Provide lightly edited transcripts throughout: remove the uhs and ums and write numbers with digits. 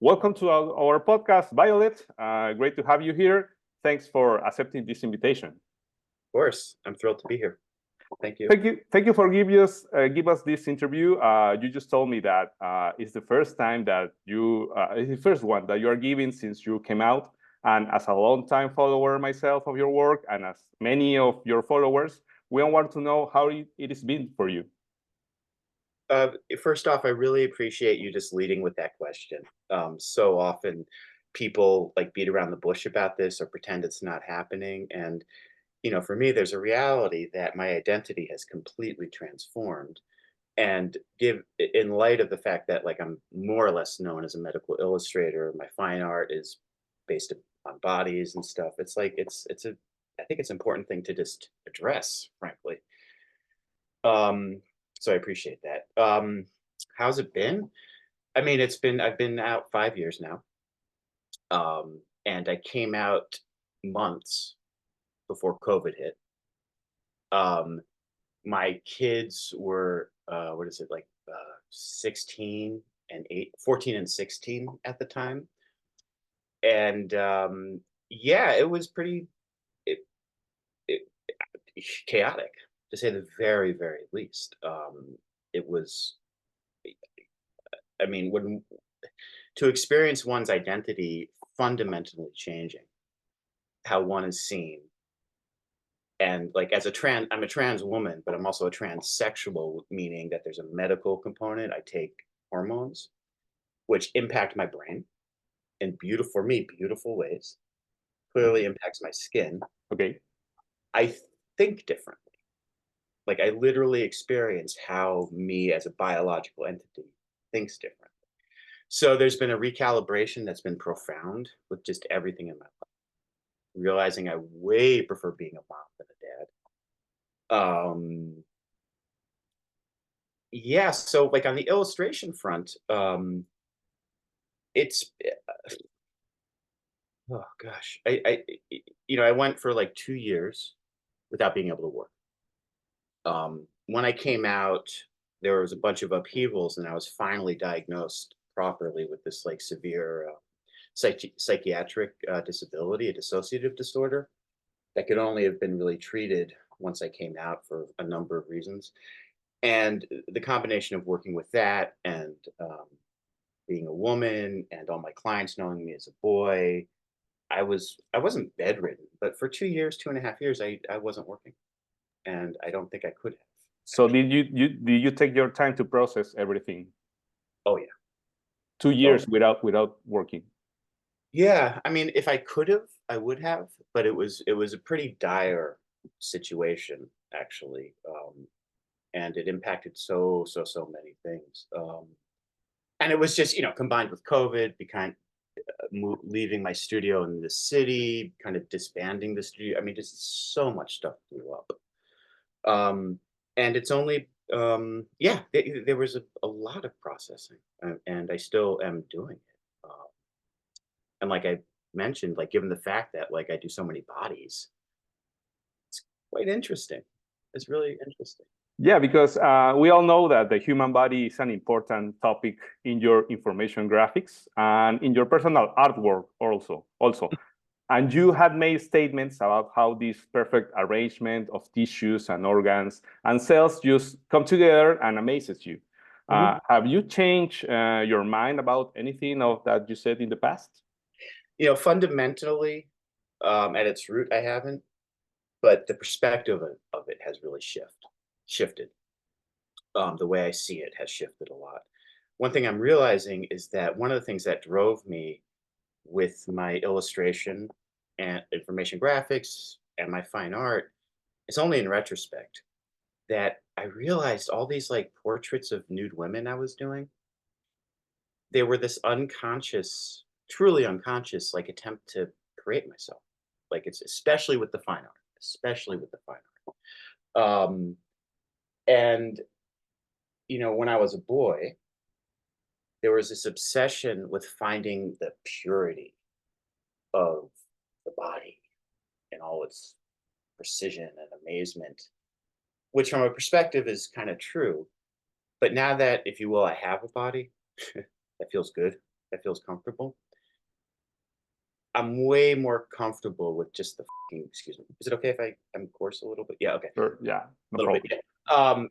Welcome to our podcast, Violet. Great to have you here. Thanks for accepting this invitation. Of course, I'm thrilled to be here. Thank you. Thank you for give us this interview. You just told me that it's the first time that it's the first one that you are giving since you came out. And as a long-time follower myself of your work, and as many of your followers, we want to know how it has been for you. First off, I really appreciate you just leading with that question. So often people like beat around the bush about this or pretend it's not happening. And, for me, there's a reality that my identity has completely transformed. And in light of the fact that like I'm more or less known as a medical illustrator, my fine art is based on bodies and stuff. It's like I think it's an important thing to just address, frankly. Um, so I appreciate that. How's it been? I mean, I've been out 5 years now. And I came out months before COVID hit. Um, my kids were, what is it, like 16 and 14 and 16 at the time. And yeah, it was pretty it, it, chaotic, to say the very, very least. It was, I mean, when to experience one's identity fundamentally changing, how one is seen. And like I'm a trans woman, but I'm also a transsexual, meaning that there's a medical component. I take hormones, which impact my brain in for me, beautiful ways. Clearly impacts my skin. Okay. I think differently. Like I literally experience how me as a biological entity thinks differently. So there's been a recalibration that's been profound with just everything in my life. Realizing I way prefer being a mom than a dad. Yeah, so like on the illustration front, it's oh gosh, I went for like 2 years without being able to work. When I came out, there was a bunch of upheavals, and I was finally diagnosed properly with this like severe psychiatric disability, a dissociative disorder that could only have been really treated once I came out for a number of reasons. And the combination of working with that and being a woman and all my clients knowing me as a boy, I wasn't bedridden, but for 2 years, 2.5 years, I wasn't working, and I don't think I could have. So did you take your time to process everything? Oh yeah, 2 years without working. yeah. I mean, if I could have, I would have, but it was a pretty dire situation actually, and it impacted so many things. And it was just combined with COVID, leaving my studio in the city, kind of disbanding the studio. I mean, just so much stuff blew up. And it's only yeah, there was a lot of processing, and I still am doing it. And like I mentioned, like given the fact that like I do so many bodies, it's quite interesting. It's really interesting. Yeah, because we all know that the human body is an important topic in your information graphics and in your personal artwork also. And you had made statements about how this perfect arrangement of tissues and organs and cells just come together and amazes you. Have you changed your mind about anything of that you said in the past? Fundamentally, at its root, I haven't, but the perspective of it has really shifted. The way I see it has shifted a lot. One thing I'm realizing is that one of the things that drove me with my illustration and information graphics and my fine art is only in retrospect that I realized all these like portraits of nude women I was doing, they were this unconscious, truly unconscious, like attempt to create myself. Like it's especially with the fine art, especially with the fine art. And when I was a boy, there was this obsession with finding the purity of the body and all its precision and amazement, which from a perspective is kind of true. But now that, if you will, I have a body that feels good, that feels comfortable. I'm way more comfortable with just the excuse me. Is it okay if I'm coarse a little bit? Yeah, okay. Sure. Yeah, no A little problem. bit,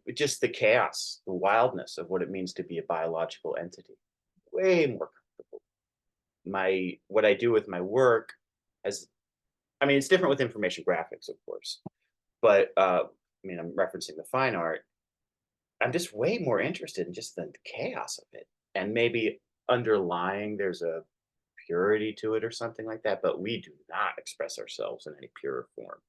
yeah. Just the chaos, the wildness of what it means to be a biological entity. Way more comfortable. What I do with my work as I mean, it's different with information graphics, of course, but I mean, I'm referencing the fine art. I'm just way more interested in just the chaos of it, and maybe underlying there's a purity to it or something like that. But we do not express ourselves in any pure form.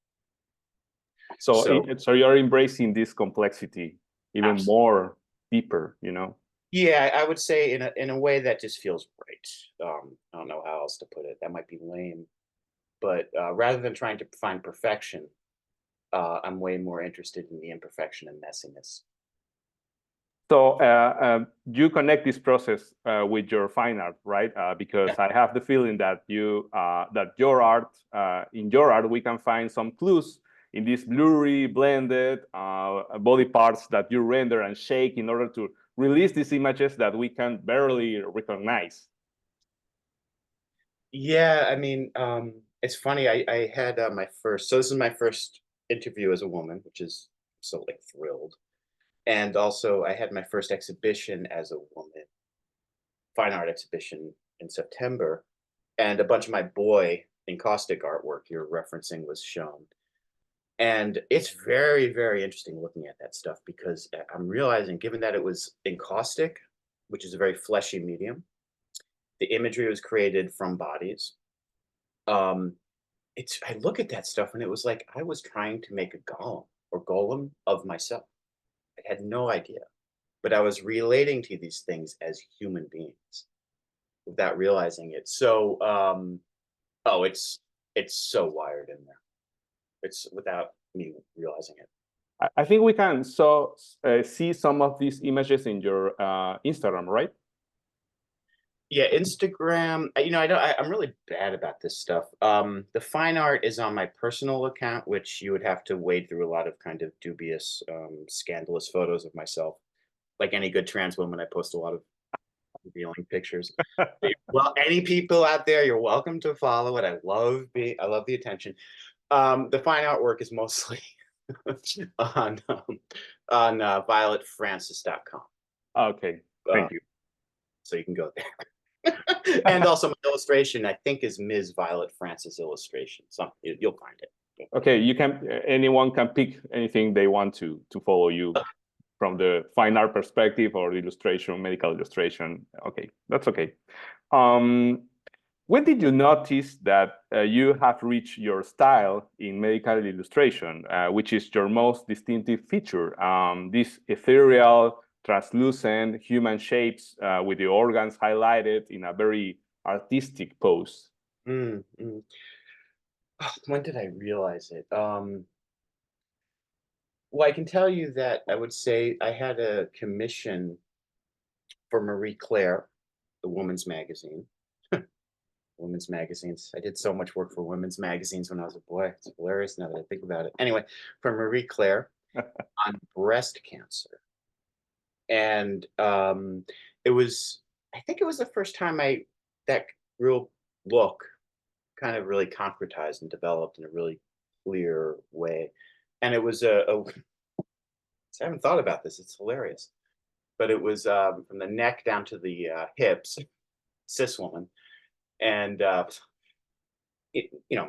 So, So so you're embracing this complexity even absolutely. more deeper, you know? Yeah, I would say in a way that just feels right. I don't know how else to put it. That might be lame, but rather than trying to find perfection, I'm way more interested in the imperfection and messiness. So you connect this process with your fine art, right? Because Yeah. I have the feeling that that your art, in your art, we can find some clues in these blurry, blended body parts that you render and shake in order to release these images that we can barely recognize. Yeah, I mean, it's funny. I had my first. So this is my first interview as a woman, which is so like thrilled. And also, I had my first exhibition as a woman, fine art exhibition in September, and a bunch of my boy encaustic artwork you're referencing was shown. And it's very, very interesting looking at that stuff because I'm realizing, given that it was encaustic, which is a very fleshy medium, the imagery was created from bodies. Um, I look at that stuff and it was like I was trying to make a golem of myself. I had no idea, but I was relating to these things as human beings without realizing it. So, oh, it's so wired in there. It's without me realizing it. I think we can see some of these images in your Instagram, right? Yeah, Instagram. You know, I'm really bad about this stuff. The fine art is on my personal account, which you would have to wade through a lot of kind of dubious, scandalous photos of myself. Like any good trans woman, I post a lot of revealing pictures. Well, any people out there, you're welcome to follow it. I love the attention. The fine artwork is mostly on violetfrancis.com. Okay, Uh, thank you. so you can go there. And also my illustration, I think, is Ms. Violet Francis illustration. You'll find it. Okay, you can anyone can pick anything they want to follow you from the fine art perspective or illustration, medical illustration. Okay, that's okay. When did you notice that you have reached your style in medical illustration, which is your most distinctive feature? This ethereal, translucent human shapes with the organs highlighted in a very artistic pose. Mm, mm. When did I realize it? Well, I can tell you that I would say I had a commission for Marie Claire, the women's magazine. Women's magazines. I did so much work for women's magazines when I was a boy. It's hilarious now that I think about it. Anyway, for Marie Claire on breast cancer. And it was, I think it was the first time that real look kind of really concretized and developed in a really clear way. And it was I haven't thought about this. It's hilarious. But it was from the neck down to the hips, cis woman. And my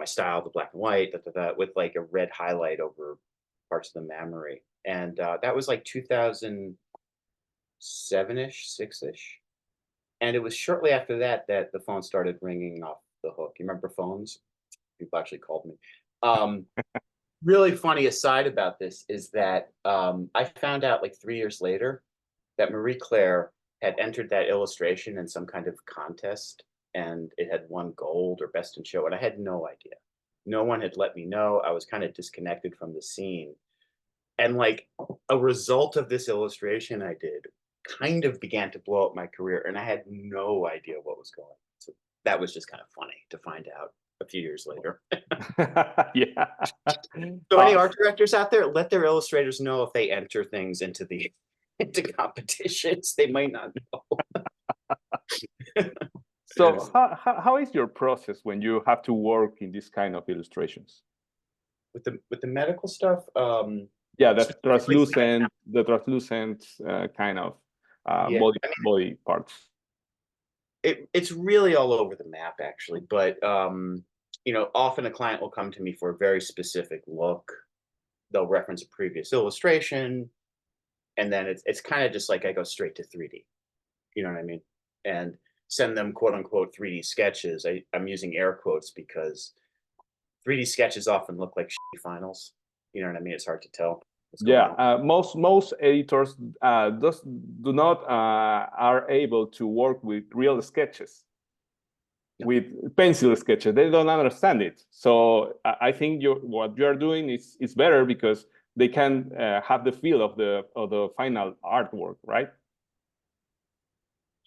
style, the black and white, with like a red highlight over parts of the mammary. And that was like 2007-ish, 6-ish. And it was shortly after that that the phone started ringing off the hook. You remember phones? People actually called me. Really funny aside about this is that I found out like 3 years later that Marie Claire had entered that illustration in some kind of contest and it had won gold or best in show. And I had no idea. No one had let me know. I was kind of disconnected from the scene. And like a result of this illustration I did kind of began to blow up my career. And I had no idea what was going on. So that was just kind of funny to find out a few years later. Yeah. So any art directors out there, let their illustrators know if they enter things into into competitions. They might not know. So how is your process when you have to work in this kind of illustrations? With the medical stuff, Yeah, that's specifically- the translucent kind of Yeah, body parts. it's really all over the map actually, but you know, often a client will come to me for a very specific look. They'll reference a previous illustration, and then it's kind of just like I go straight to 3D. You know what I mean? And send them quote unquote 3D sketches. I'm using air quotes because 3D sketches often look like shitty finals. You know what I mean? It's hard to tell what's going Yeah, on. most editors do not are able to work with real sketches, with pencil sketches. They don't understand it. So I think what you are doing is better because they can have the feel of the final artwork, right?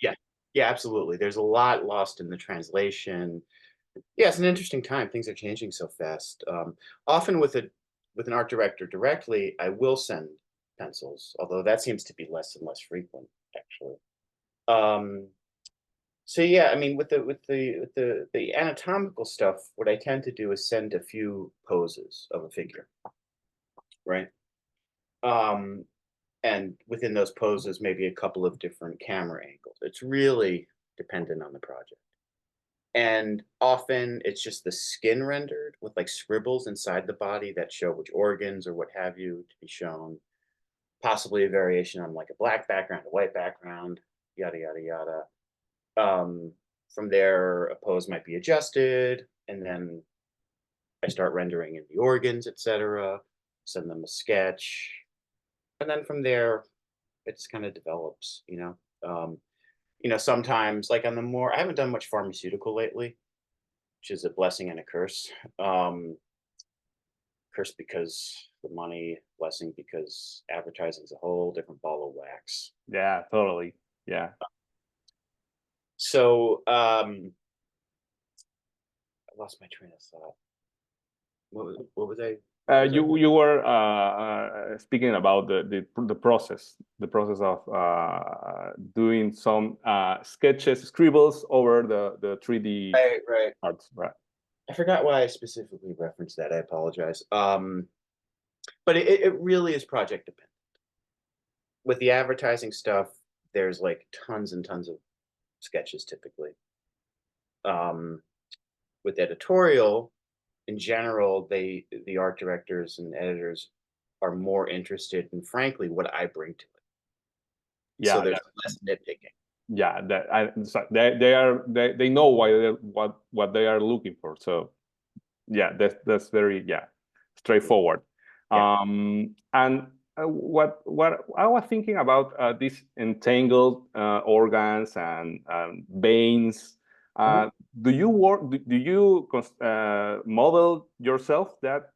Yeah, yeah, absolutely. There's a lot lost in the translation. Yeah, it's an interesting time. Things are changing so fast. Often with an art director directly, I will send pencils, although that seems to be less and less frequent, actually. Um, so yeah, I mean, with the anatomical stuff, what I tend to do is send a few poses of a figure, right? Um, and within those poses, maybe a couple of different camera angles. It's really dependent on the project. And often it's just the skin rendered with like scribbles inside the body that show which organs or what have you to be shown. Possibly a variation on like a black background, a white background, yada yada yada. From there, a pose might be adjusted, and then I start rendering in the organs, etc. Send them a sketch, and then from there, it just kind of develops. You know, sometimes like on the more, I haven't done much pharmaceutical lately, which is a blessing and a curse. Um, Curse because the money, blessing because advertising is a whole different ball of wax. Yeah, totally. Yeah. So I lost my train of thought. What was I? You were speaking about the process of doing some sketches, scribbles over the 3D Right, right. parts, right? I forgot why I specifically referenced that. I apologize. But it really is project dependent. With the advertising stuff, there's like tons and tons of sketches typically. Um, with editorial, in general, the art directors and editors are more interested in, frankly, what I bring to it. So Yeah, there's less nitpicking. yeah. They know what they are looking for. So yeah, that's very straightforward. Yeah. And what I was thinking about these entangled organs and veins. Mhm. Do you work? Do you model yourself that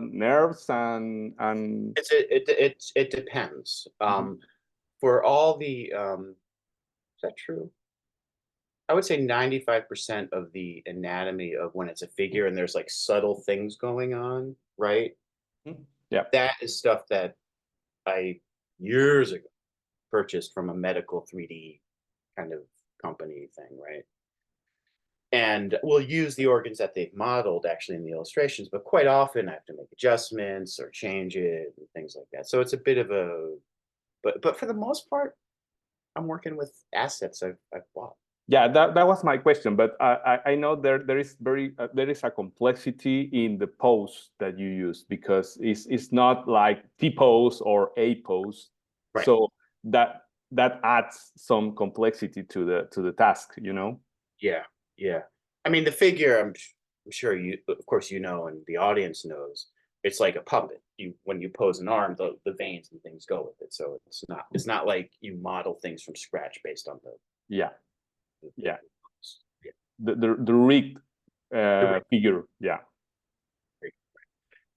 nerves and? It depends. For all the is that true? I would say 95% of the anatomy of when it's a figure and there's like subtle things going on, right? Yeah. That is stuff that I years ago purchased from a medical 3D kind of company thing, right? And we'll use the organs that they've modeled actually in the illustrations, but quite often I have to make adjustments or change it and things like that. So it's a bit of a, but for the most part, I'm working with assets I've bought. Yeah, that was my question, but I know there is there is a complexity in the pose that you use because it's not like T pose or A pose, Right. so that adds some complexity to the task, you know? Yeah, yeah. I mean, the figure, I'm sure you, of course, you know, and the audience knows, it's like a puppet. When you pose an arm, the veins and things go with it. So it's not like you model things from scratch based on Yeah, the yeah. yeah. The rigged figure, yeah.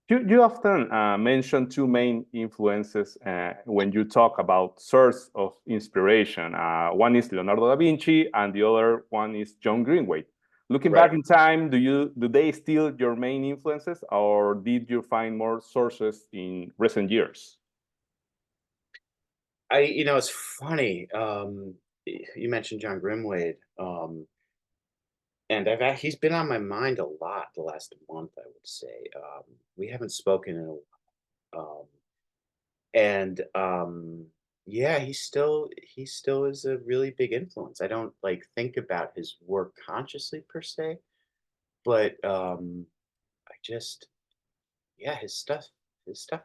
You often mention two main influences when you talk about source of inspiration. One is Leonardo da Vinci, and the other one is John Greenway. Looking Right. back in time, do they still your main influences, or did you find more sources in recent years? It's funny. You mentioned John Grimwade. And he's been on my mind a lot the last month, I would say. We haven't spoken in a and yeah, he still is a really big influence. I don't like think about his work consciously per se, but I just yeah, his stuff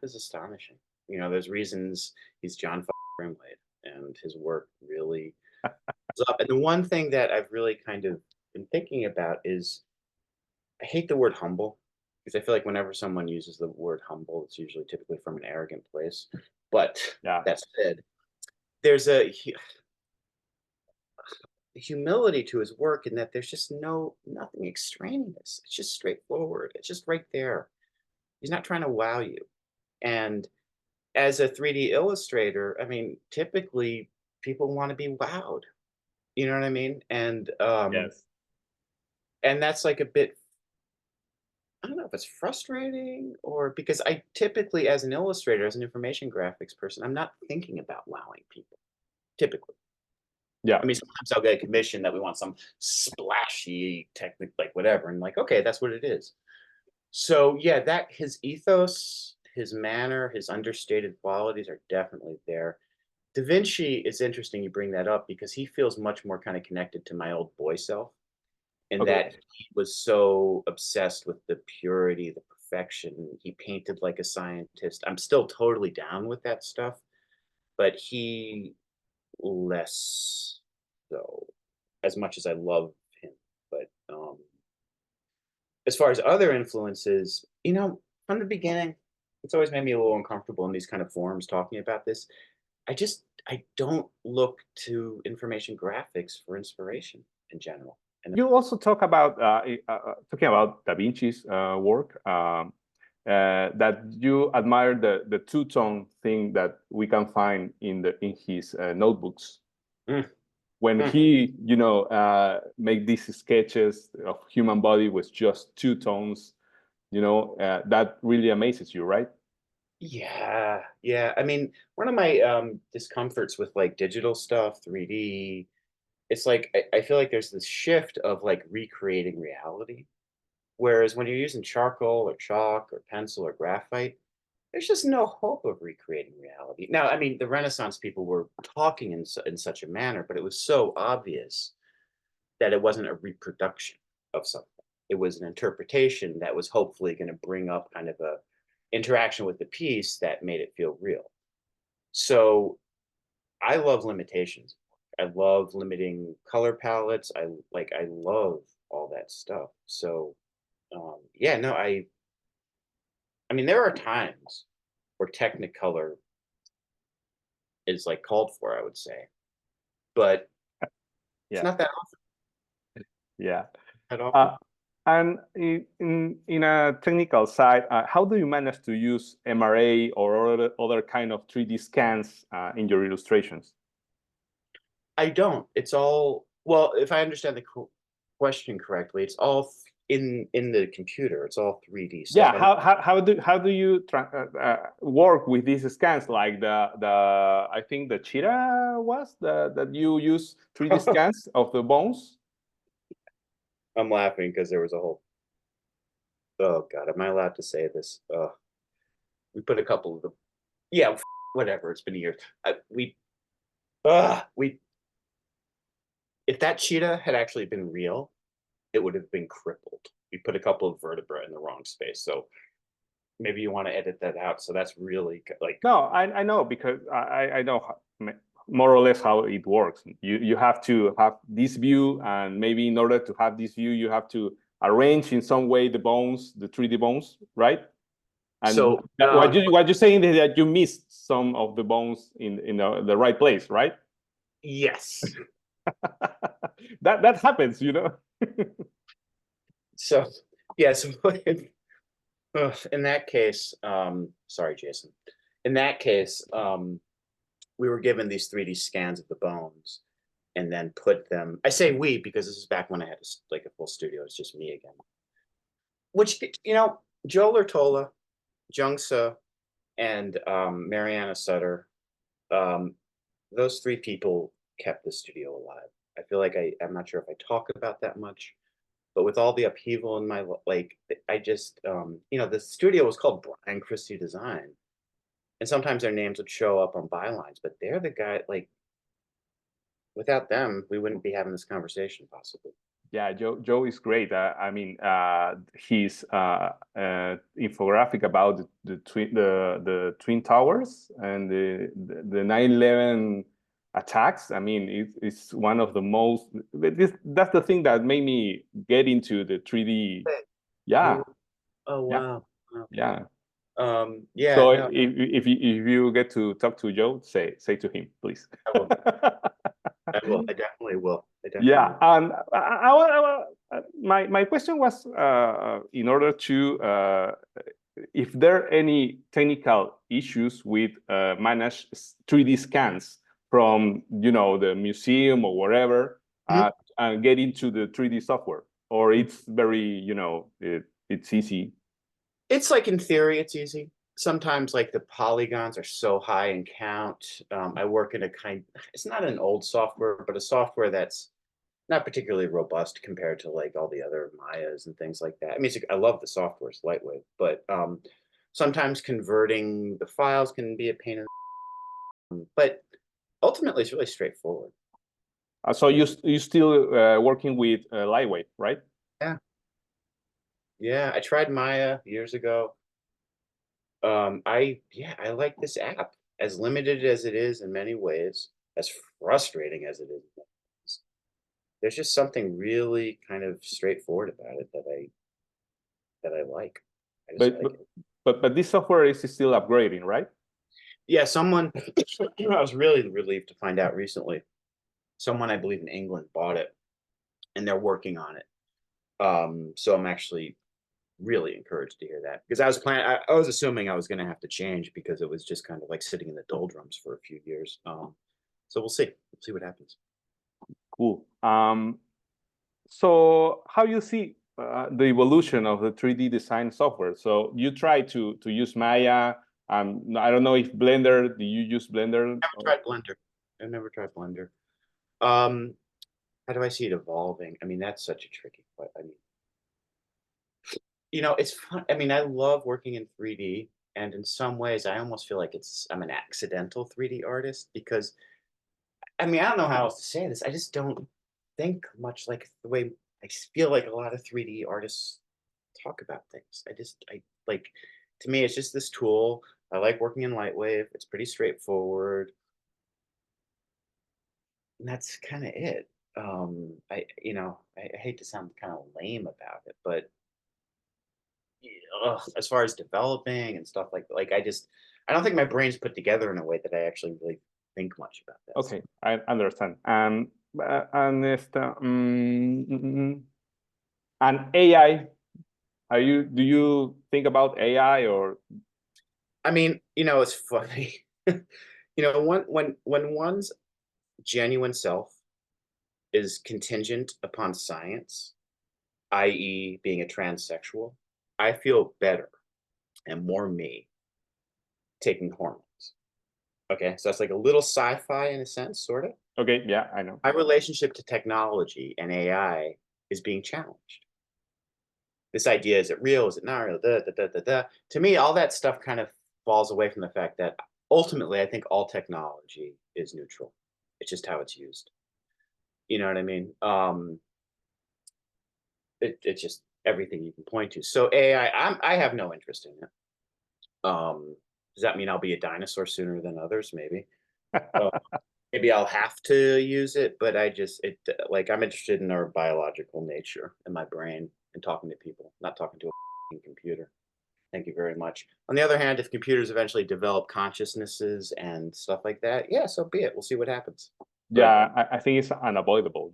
is astonishing. There's reasons he's John Grimwade, and his work really is up. And the one thing that I've really kind of been thinking about is I hate the word humble because I feel like whenever someone uses the word humble, it's usually typically from an arrogant place. But Yeah. that said, there's humility to his work in that there's just nothing extraneous. It's just straightforward. It's just right there. He's not trying to wow you. And as a 3D illustrator, I mean, typically people want to be wowed. You know what I mean? Yes. And that's like a bit, I don't know if it's frustrating or because I typically, as an illustrator, as an information graphics person, I'm not thinking about wowing people. Typically, Yeah. I mean, sometimes I'll get a commission that we want some splashy technique, like whatever, and like, okay, that's what it is. So yeah, that his ethos, his manner, his understated qualities are definitely there. Da Vinci, it's interesting you bring that up because he feels much more kind of connected to my old boy self in Okay. that he was so obsessed with the purity, the perfection. He painted like a scientist. I'm still totally down with that stuff, but he less so, as much as I love him. But as far as other influences, from the beginning, it's always made me a little uncomfortable in these kind of forums talking about this. I don't look to information graphics for inspiration in general. And You also talk about talking about Da Vinci's work, that you admire the two-tone thing that we can find in his notebooks mm, when mm. he make these sketches of human body with just two tones. That really amazes you, right? Yeah, yeah. I mean, one of my discomforts with like digital stuff, 3D, it's like I feel like there's this shift of like recreating reality. Whereas when you're using charcoal or chalk or pencil or graphite, there's just no hope of recreating reality. Now, I mean, the Renaissance people were talking in such a manner, but it was so obvious that it wasn't a reproduction of something. It was an interpretation that was hopefully going to bring up kind of a interaction with the piece that made it feel real. So I love limitations. I love limiting color palettes. I love all that stuff. So yeah, no, I mean there are times where Technicolor is like called for, I would say, but it's Yeah, not that yeah. often. Uh, and in a technical side, how do you manage to use MRA or other kind of 3D scans in your illustrations? I don't. It's all well, if I understand the question correctly, it's all in the computer. It's all 3D stuff. Yeah, how do you work with these scans like the I think the Cheetah was that you use 3D scans of the bones? I'm laughing because there was a whole. Oh God, am I allowed to say this? We put a couple of the. Yeah, whatever. It's been years. We. If that cheetah had actually been real, it would have been crippled. We put a couple of vertebrae in the wrong space, so maybe you want to edit that out. So that's really like. No, I know because I know more or less how it works. You have to have this view, and maybe in order to have this view, you have to arrange in some way the bones, the 3D bones, right? And So what you're saying is that you missed some of the bones in the right place, right? yes. That happens, you know. So yeah. So in that case, sorry, Jason. In that case, we were given these 3D scans of the bones and then put them. I say we because this is back when I had like a full studio. It's just me again. Which Joe Lertola, Jung Se, and Mariana Sutter, um, those three people kept the studio alive. I feel like I'm not sure if I talk about that much, but with all the upheaval in my like, I just you know, the studio was called Brian Christie Design, and sometimes their names would show up on bylines, but they're the guy. Like without them, we wouldn't be having this conversation possibly. Yeah, Joe is great. I mean, his infographic about the twin towers and the 9/11 attacks. I mean, it's one of the most. That's the thing that made me get into the 3D. Yeah, Oh yeah, wow. Okay. yeah. Yeah, So no, if you get to talk to Joe, say to him, please. I will. I will. I definitely will. I definitely Yeah, will. and my question was in order to if there are any technical issues with manage 3D scans from the museum or wherever and get into the 3D software, or it's very it's easy. It's like in theory, it's easy. Sometimes like the polygons are so high in count. I work in it's not an old software, but a software that's not particularly robust compared to like all the other Mayas and things like that. I mean, I love the software, it's lightweight, but sometimes converting the files can be a pain in but ultimately it's really straightforward. So you still working with Lightweight, right? Yeah. Yeah, I tried Maya years ago. I like this app. As limited as it is in many ways, as frustrating as it is, in many ways, there's just something really kind of straightforward about it that I like. I just But like it. but this software is still upgrading, right? Yeah, someone I was really relieved to find out recently. Someone I believe in England bought it and they're working on it. So I'm actually really encouraged to hear that because I was assuming I was going to have to change because it was just kind of like sitting in the doldrums for a few years. So we'll see what happens. Cool. So how you see the evolution of the 3D design software? So you try to use Maya. I don't know if Blender. Do you use Blender? Tried Blender. I've never tried Blender. Um, how do I see it evolving? I mean, that's such a tricky. I mean, it's fun. I mean, I love working in 3D, and in some ways, I almost feel like I'm an accidental 3D artist because I mean, I don't know how else to say this. I just don't think much like the way I feel like a lot of 3D artists talk about things. I like, to me, it's just this tool. I like working in Lightwave. It's pretty straightforward. And that's kind of it. I hate to sound kind of lame about it, but as far as developing and stuff like I don't think my brain's put together in a way that I actually really think much about this. Okay, I understand. And and AI. Do you think about AI or? I mean, it's funny. When one's genuine self is contingent upon science, i.e., being a transsexual, I feel better and more me taking hormones. Okay, so that's like a little sci-fi in a sense, sort of. Okay, yeah, I know. My relationship to technology and AI is being challenged. This idea, is it real? Is it not real? Da, da, da, da, da. To me, all that stuff kind of falls away from the fact that ultimately, I think all technology is neutral. It's just how it's used. You know what I mean? It's just everything you can point to. So AI, I have no interest in it. Does that mean I'll be a dinosaur sooner than others? Maybe. Uh, maybe I'll have to use it, but like I'm interested in our biological nature and my brain and talking to people, not talking to a computer. Thank you very much. On the other hand, if computers eventually develop consciousnesses and stuff like that, yeah, so be it. We'll see what happens. Yeah, I think it's unavoidable.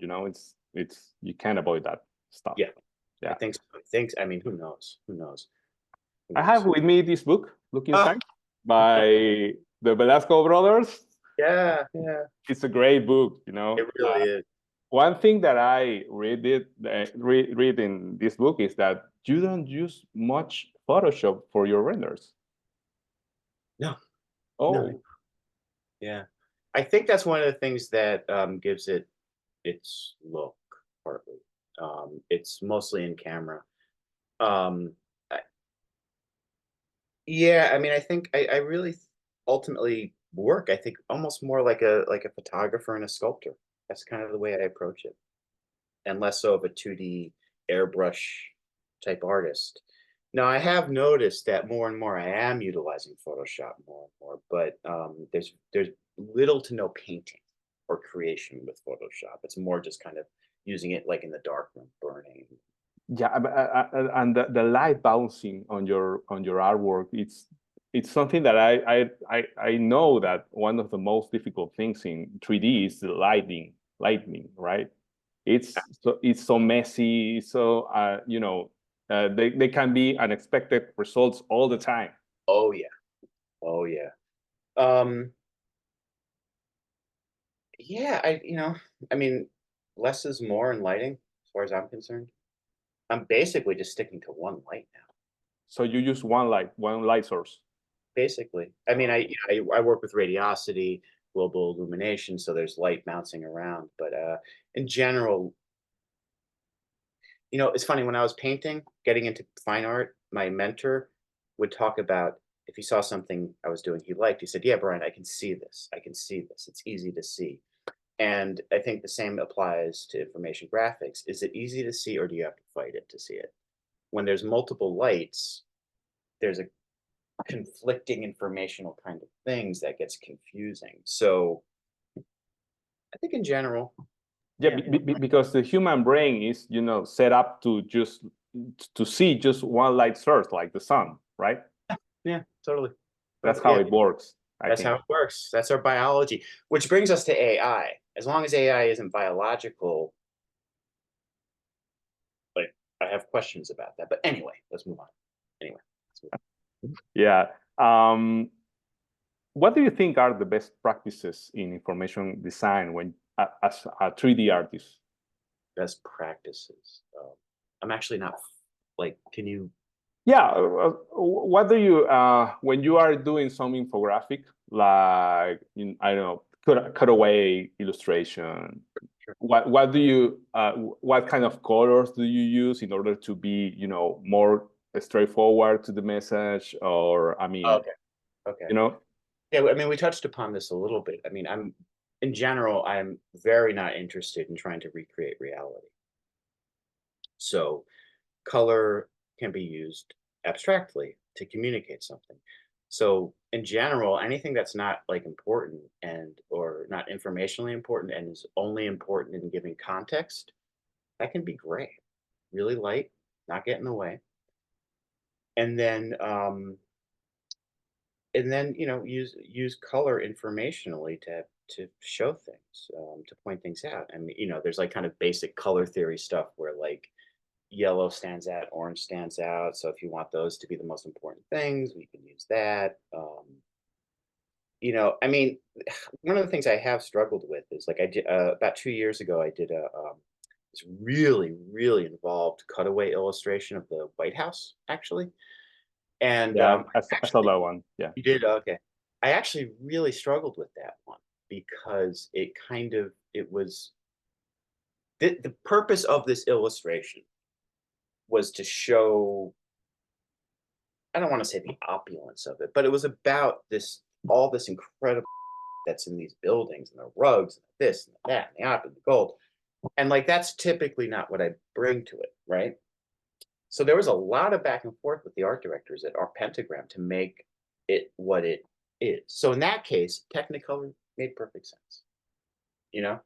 It's you can't avoid that stuff. Yeah, yeah. I think so. I mean, who knows? Who knows? I have with me this book, Look Ah. Inside, by the Velasco brothers. Yeah. It's a great book. It really is. One thing that I read in this book is that you don't use much Photoshop for your renders. No. Oh. No. Yeah. I think that's one of the things that gives it its look, partly. It's mostly in camera. Um, I, yeah, I mean, I think I really ultimately work. I think almost more like a photographer and a sculptor. That's kind of the way I approach it, and less so of a 2D airbrush type artist. Now, I have noticed that more and more I am utilizing Photoshop more and more, but there's little to no painting or creation with Photoshop. It's more just kind of using it like in the darkroom, burning. Yeah, and the light bouncing on your artwork, it's something that I know that one of the most difficult things in 3D is the lightning, right? It's so messy, so they can be unexpected results all the time. Oh yeah, oh yeah. Um, yeah, I mean, less is more in lighting, as far as I'm concerned. I'm basically just sticking to one light now. So you use one light source. Basically, I mean, I work with radiosity, global illumination, so there's light bouncing around. But in general, it's funny when I was painting, getting into fine art, my mentor would talk about if he saw something I was doing he liked, he said, "Yeah, Brian, I can see this. I can see this. It's easy to see." And I think the same applies to information graphics. Is it easy to see, or do you have to fight it to see it? When there's multiple lights, there's a conflicting informational kind of things that gets confusing. So I think in general, Yeah, yeah, because the human brain is, set up to see just one light source, like the sun, right? yeah, totally. That's Totally. how Yeah, it works, I that's how think. it works. That's our biology, which brings us to AI. As long as AI isn't biological, like I have questions about that. But anyway, let's move on. Anyway, let's move on. Yeah. What do you think are the best practices in information design as a 3D artist? Best practices. I'm actually not like. Can you? Yeah. What do you when you are doing some infographic, like I don't know, cutaway illustration? Sure. What do you what kind of colors do you use in order to be more straightforward to the message? Or I mean, Okay. Okay. you know, Yeah, I mean, we touched upon this a little bit. I mean, in general, I'm very not interested in trying to recreate reality. So color can be used abstractly to communicate something. So in general, anything that's not like important and or not informationally important and is only important in giving context, that can be gray, really light, not get in the way. And then use color informationally to show things, to point things out. I mean, there's like kind of basic color theory stuff where like yellow stands out, orange stands out. So if you want those to be the most important things, we can use that. I mean, one of the things I have struggled with is like I did about 2 years ago, I did a this really, really involved cutaway illustration of the White House, actually. And yeah, I saw actually, that one. Yeah. you did okay. I actually really struggled with that one because it was the purpose of this illustration was to show, I don't want to say the opulence of it, but it was about all this incredible that's in these buildings and the rugs and this and that and the opera and the gold. And like that's typically not what I bring to it, right? So there was a lot of back and forth with the art directors at our Pentagram to make it what it is. So in that case, Technicolor made perfect sense, you know?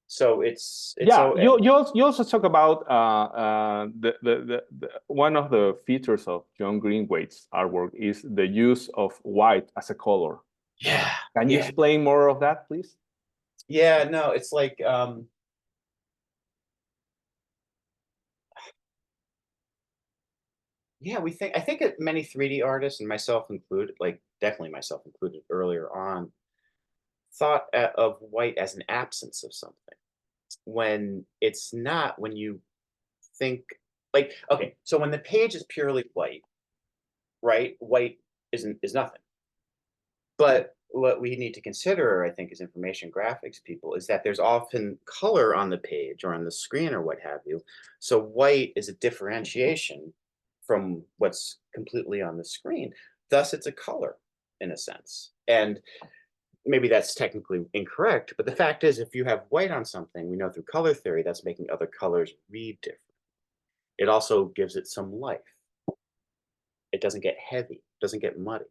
So it's Yeah, so you also talk about the one of the features of John Greenwaite's artwork is the use of white as a color. yeah, Can you yeah, explain more of that, please? yeah, no, it's like yeah, I think that many 3D artists and myself included, like definitely myself included earlier on, thought of white as an absence of something when it's not. When you think like, okay, so when the page is purely white, right? White is nothing. But what we need to consider, I think, as information graphics people, is that there's often color on the page or on the screen or what have you. So white is a differentiation from what's completely on the screen. Thus, it's a color in a sense. And maybe that's technically incorrect, but the fact is, if you have white on something, we know through color theory that's making other colors read different. It also gives it some life. It doesn't get heavy, doesn't get muddy.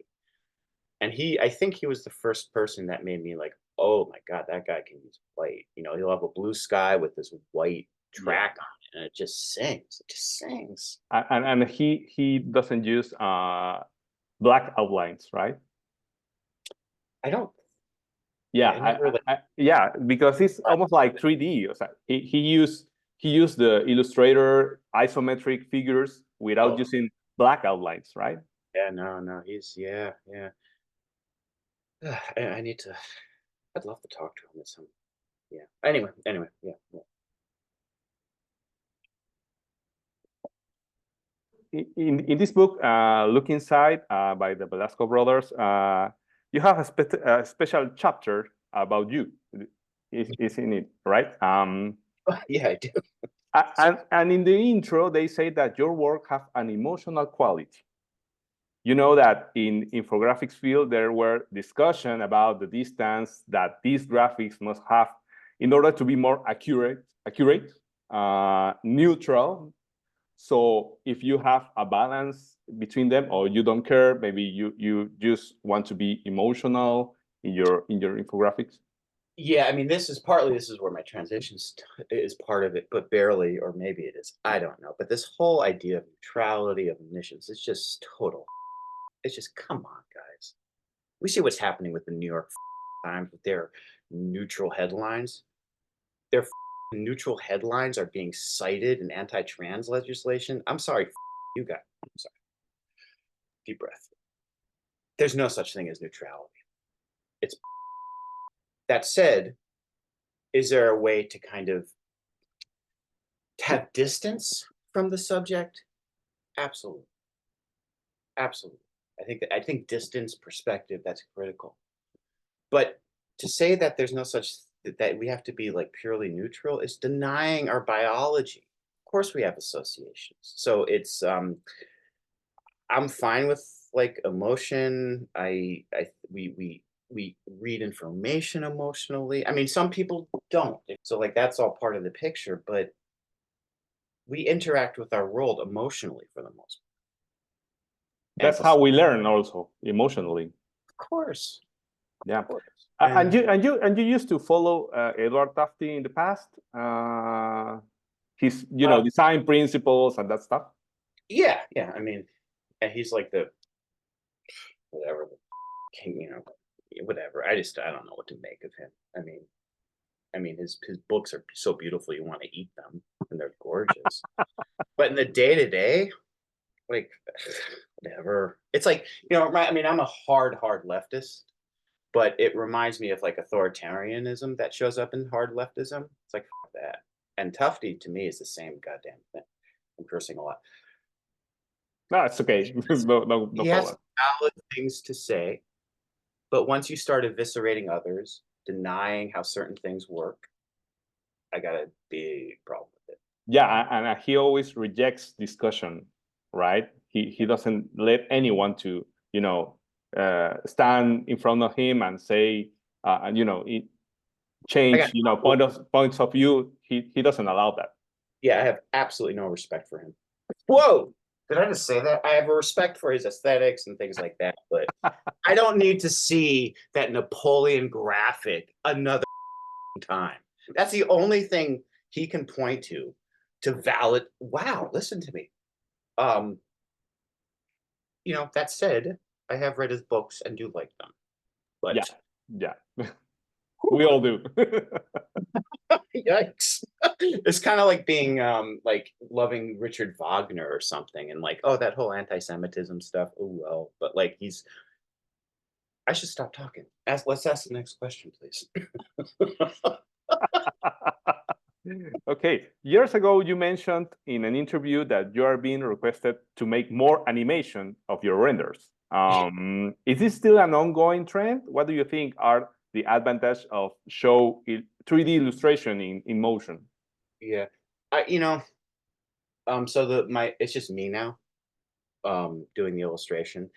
And I think he was the first person that made me like, oh my God, that guy can use white. You know, he'll have a blue sky with this white track on it, and it just sings. It just sings. And he doesn't use black outlines, right? I don't. Yeah, yeah, because it's almost like 3D. O sea, he used the Illustrator isometric figures without using black outlines, right? Yeah, no, he's yeah. I need to. I'd love to talk to him at some. Yeah. Anyway, yeah. In this book, Look Inside by the Velasco brothers, you have a special chapter about you, isn't it, right? Yeah, I do. And in the intro, they say that your work have an emotional quality. You know that in infographics field, there were discussion about the distance that these graphics must have in order to be more accurate, neutral. So if you have a balance between them, or you don't care, maybe you just want to be emotional in your infographics. Yeah, I mean, this is where my transition is part of it, but barely, or maybe it is. I don't know. But this whole idea of neutrality, of omniscience, it's just total. It's just, come on, guys. We see what's happening with the New York Times with their neutral headlines. Their neutral headlines are being cited in anti-trans legislation. I'm sorry, you guys. I'm sorry. Deep breath. There's no such thing as neutrality. It's that said, is there a way to kind of have distance from the subject? Absolutely. Absolutely. I think distance, perspective, that's critical. But to say that there's no such that we have to be like purely neutral is denying our biology. Of course we have associations. So it's I'm fine with like emotion. We read information emotionally. I mean, some people don't. So like that's all part of the picture, but we interact with our world emotionally for the most part. That's how we learn also, emotionally. Of course. Yeah. Of course. And you used to follow Edward Tufte in the past, his design principles and that stuff. Yeah. I mean, he's like the whatever the king, whatever. I don't know what to make of him. I mean, his books are so beautiful you want to eat them, and they're gorgeous. But in the day to day, like whatever. It's like I mean, I'm a hard leftist. But it reminds me of like authoritarianism that shows up in hard leftism. It's like fuck that. And Tufte to me is the same goddamn thing. I'm cursing a lot. No, it's okay. no he has valid things to say, but once you start eviscerating others, denying how certain things work, I got a big problem with it. Yeah, and he always rejects discussion, right? He doesn't let anyone to stand in front of him and say, change, points of view. He doesn't allow that. Yeah, I have absolutely no respect for him. Whoa, did I just say that? I have a respect for his aesthetics and things like that, but I don't need to see that Napoleon graphic another time. That's the only thing he can point to valid. Wow, listen to me. That said, I have read his books and do like them. But yeah. We all do. Yikes. It's kind of like being like loving Richard Wagner or something and like, oh, that whole anti-Semitism stuff. Oh well. But like I should stop talking. Let's ask the next question, please. Okay. Years ago, you mentioned in an interview that you are being requested to make more animation of your renders. Is this still an ongoing trend? What do you think are the advantages of 3D illustration in motion? Yeah, it's just me now, doing the illustration.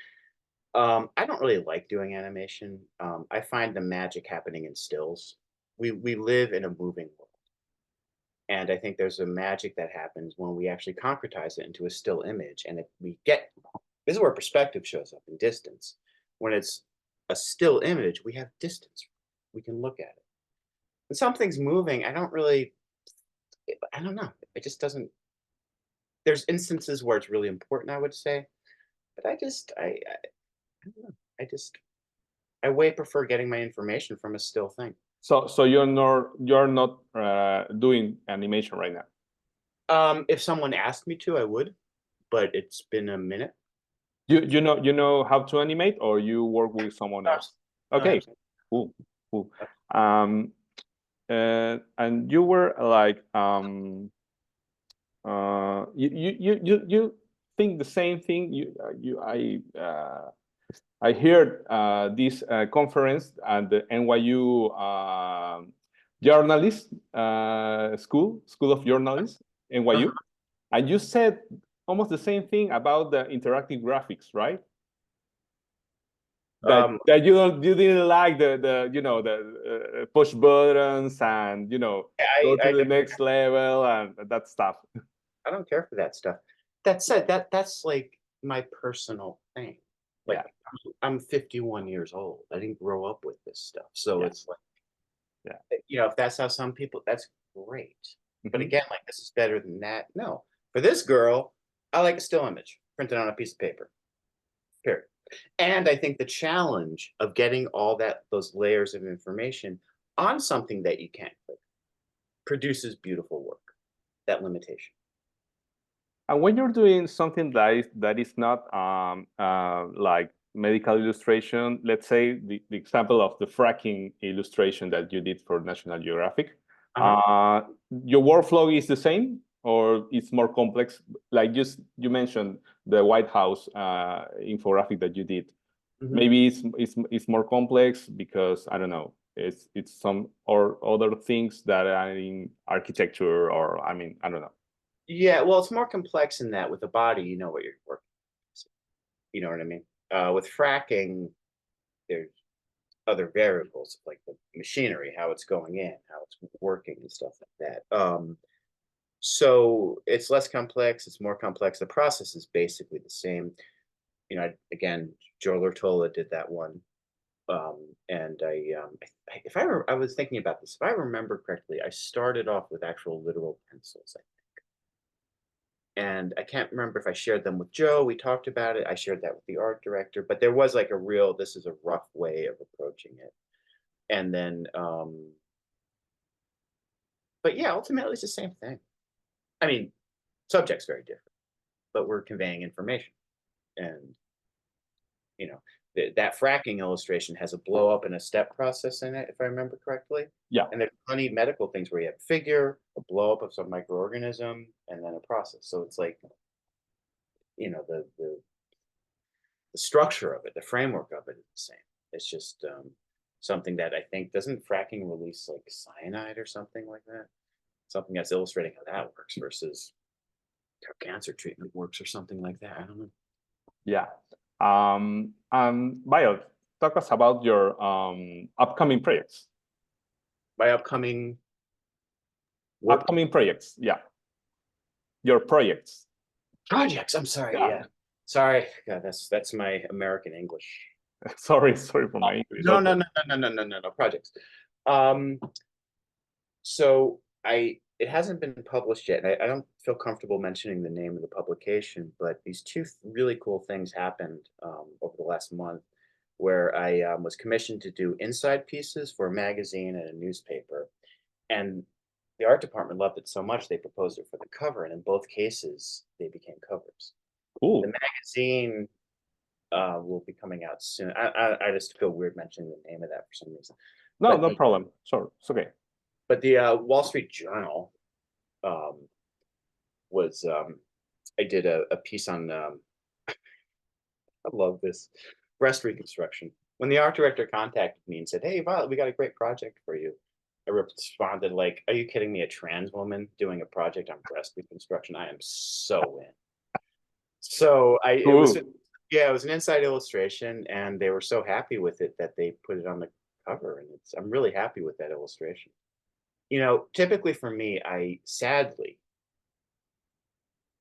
I don't really like doing animation. I find the magic happening in stills. We live in a moving world. And I think there's a magic that happens when we actually concretize it into a still image. And if we get, this is where perspective shows up in distance. When it's a still image, we have distance. We can look at it. When something's moving, I don't know. It just doesn't, there's instances where it's really important, I would say. But I don't know. I way prefer getting my information from a still thing. So you're not doing animation right now. If someone asked me to, I would, but it's been a minute. You know how to animate, or you work with someone else? Okay, cool. And you were like you think the same thing. I heard this conference at the NYU journalist School of Journalism, NYU, and you said almost the same thing about the interactive graphics, right? That you didn't like the push buttons and go to the next level and that stuff. I don't care for that stuff. That said, that's like my personal thing. Like, I'm 51 years old. I didn't grow up with this stuff. So it's like, if that's how some people, that's great. But again, like, this is better than that. No, for this girl, I like a still image printed on a piece of paper, period. And I think the challenge of getting all those layers of information on something that you can't click produces beautiful work, that limitation. And when you're doing something that is not like medical illustration, let's say the example of the fracking illustration that you did for National Geographic, your workflow is the same or it's more complex? Like you mentioned the White House infographic that you did. Maybe it's more complex because I don't know. It's some or other things that are in architecture, or I mean, I don't know. Yeah, well, it's more complex in that with the body, you know what you're working with. You know what I mean? With fracking, there's other variables like the machinery, how it's going in, how it's working and stuff like that. So it's less complex, it's more complex. The process is basically the same. Again, Joe Lortola did that one. And I was thinking about this. If I remember correctly, I started off with actual literal pencils, I think. And I can't remember if I shared them with Joe. We talked about it. I shared that with the art director, but there was like this is a rough way of approaching it. And then, but yeah, ultimately it's the same thing. I mean, subject's very different, but we're conveying information. And, that fracking illustration has a blow up and a step process in it, if I remember correctly. Yeah. And there's plenty of medical things where you have a figure, a blow up of some microorganism, and then a process. So it's like, the structure of it, the framework of it is the same. It's just something that I think, doesn't fracking release like cyanide or something like that? Something that's illustrating how that works versus how cancer treatment works or something like that. I don't know. Yeah. Bayo, talk us about your upcoming projects. My upcoming projects, yeah. Your projects. Projects. I'm sorry. Yeah. Sorry. God, that's my American English. sorry for my English. No. Projects. So it hasn't been published yet. And I don't feel comfortable mentioning the name of the publication, but these two really cool things happened over the last month, where I was commissioned to do inside pieces for a magazine and a newspaper. And the art department loved it so much, they proposed it for the cover. And in both cases, they became covers. Cool. The magazine will be coming out soon. I just feel weird mentioning the name of that for some reason. No problem. Sure, it's okay. But the Wall Street Journal was I did a piece on I love this. Breast reconstruction. When the art director contacted me and said, "Hey, Violet, we got a great project for you," I responded like, "Are you kidding me? A trans woman doing a project on breast reconstruction? I am so in." So it was, Cool. yeah, it was an inside illustration, and they were so happy with it that they put it on the cover, and I'm really happy with that illustration. You know, typically for me, I sadly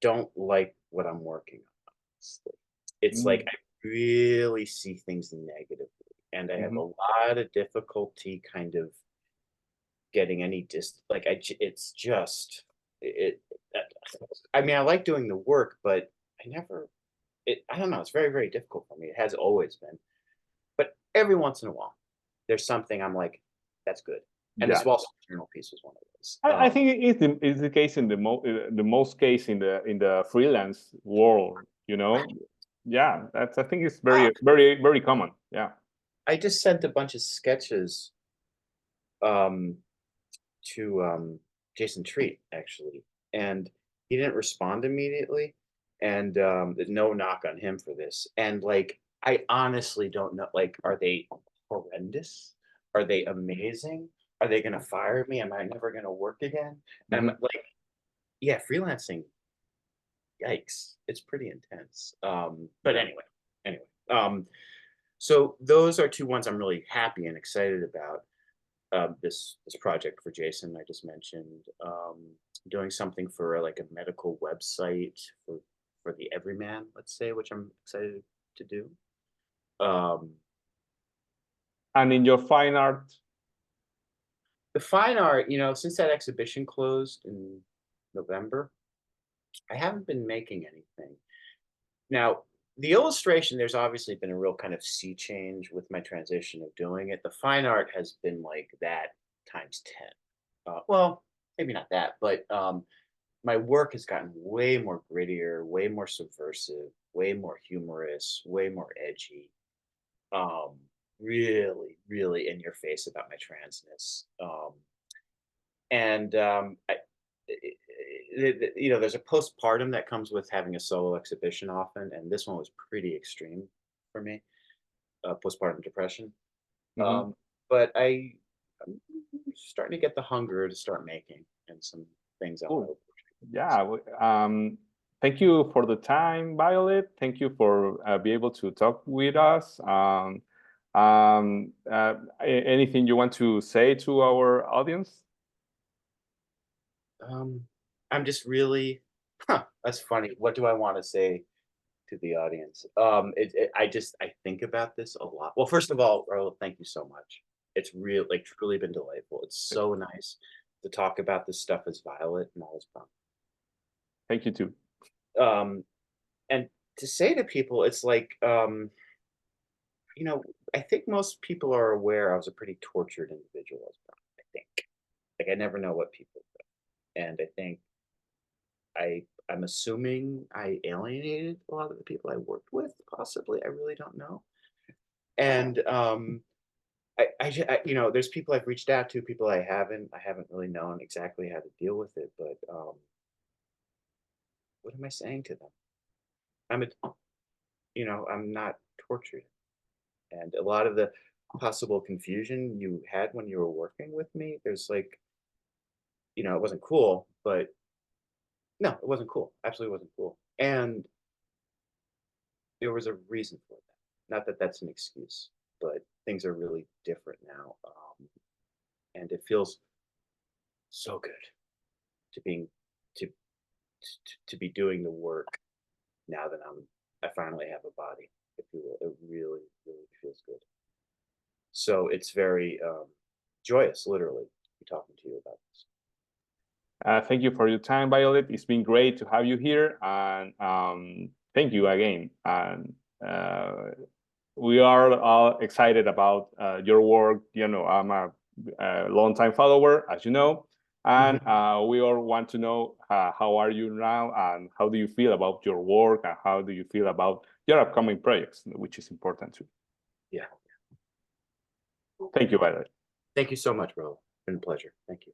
don't like what I'm working on. Honestly. It's like Mm, I really see things negatively, and I have a mhm. lot of difficulty kind of getting any like it's just it. I mean, I like doing the work, but I never. I don't know. It's very very difficult for me. It has always been, but every once in a while, there's something I'm like, that's good. And this Yeah. Wall Street Journal piece was one of those. I think it's the case in the most case in the freelance world, you know. Yeah, that's I think it's Ah, very common. Yeah. I just sent a bunch of sketches um, to Jason Treat actually, and he didn't respond immediately. And no knock on him for this. And like, I honestly don't know. Like, are they horrendous? Are they amazing? Are they gonna fire me? Am I never gonna work again? And I'm Mhm. like, yeah, freelancing. Yikes! It's pretty intense. But Yeah. anyway. So those are two ones I'm really happy and excited about. This project for Jason I just mentioned, doing something for like a medical website for the everyman, let's say, which I'm excited to do. Um, And in your fine art, the fine art, since that exhibition closed in November, I haven't been making anything. Now, the illustration, there's obviously been a real kind of sea change with my transition of doing it. The fine art has been like that times 10. Well, maybe not that, but my work has gotten way more grittier, way more subversive, way more humorous, way more edgy. Um, really, really in your face about my transness. And there's a postpartum that comes with having a solo exhibition often, and this one was pretty extreme for me, postpartum depression. mhm. But I'm starting to get the hunger to start making, and some things I want Cool. to. Yeah. Thank you for the time, Violet. Thank you for be able to talk with us. Anything you want to say to our audience? I'm just really, that's funny. What do I want to say to the audience? I think about this a lot. Well, first of all, Raul, thank you so much. It's real, like truly been delightful. It's so nice to talk about this stuff as Violet and all this fun. Thank you too. Um, and to say to people, it's like, you know, I think most people are aware I was a pretty tortured individual as well. I think, like, I never know what people do, and I think I'm assuming I alienated a lot of the people I worked with, possibly. I really don't know. And there's people I've reached out to, people I haven't. I haven't really known exactly how to deal with it. But what am I saying to them? I'm a, I'm not tortured. And a lot of the possible confusion you had when you were working with me, there's like, it wasn't cool, but no, it wasn't cool. Absolutely wasn't cool. And there was a reason for that. Not that that's an excuse, but things are really different now. And it feels so good to being to to be doing the work now that I finally have a body, if you will. It really, really feels good. So it's very joyous, literally, to be talking to you about this. Thank you for your time, Violet. It's been great to have you here, and thank you again. And we are all excited about your work. I'm a long-time follower, as you know, and Mhm. we all want to know how are you now, and how do you feel about your work, and how do you feel about your upcoming projects, which is important too. Yeah. Thank you, Violet. Thank you so much, bro. It's been a pleasure. Thank you.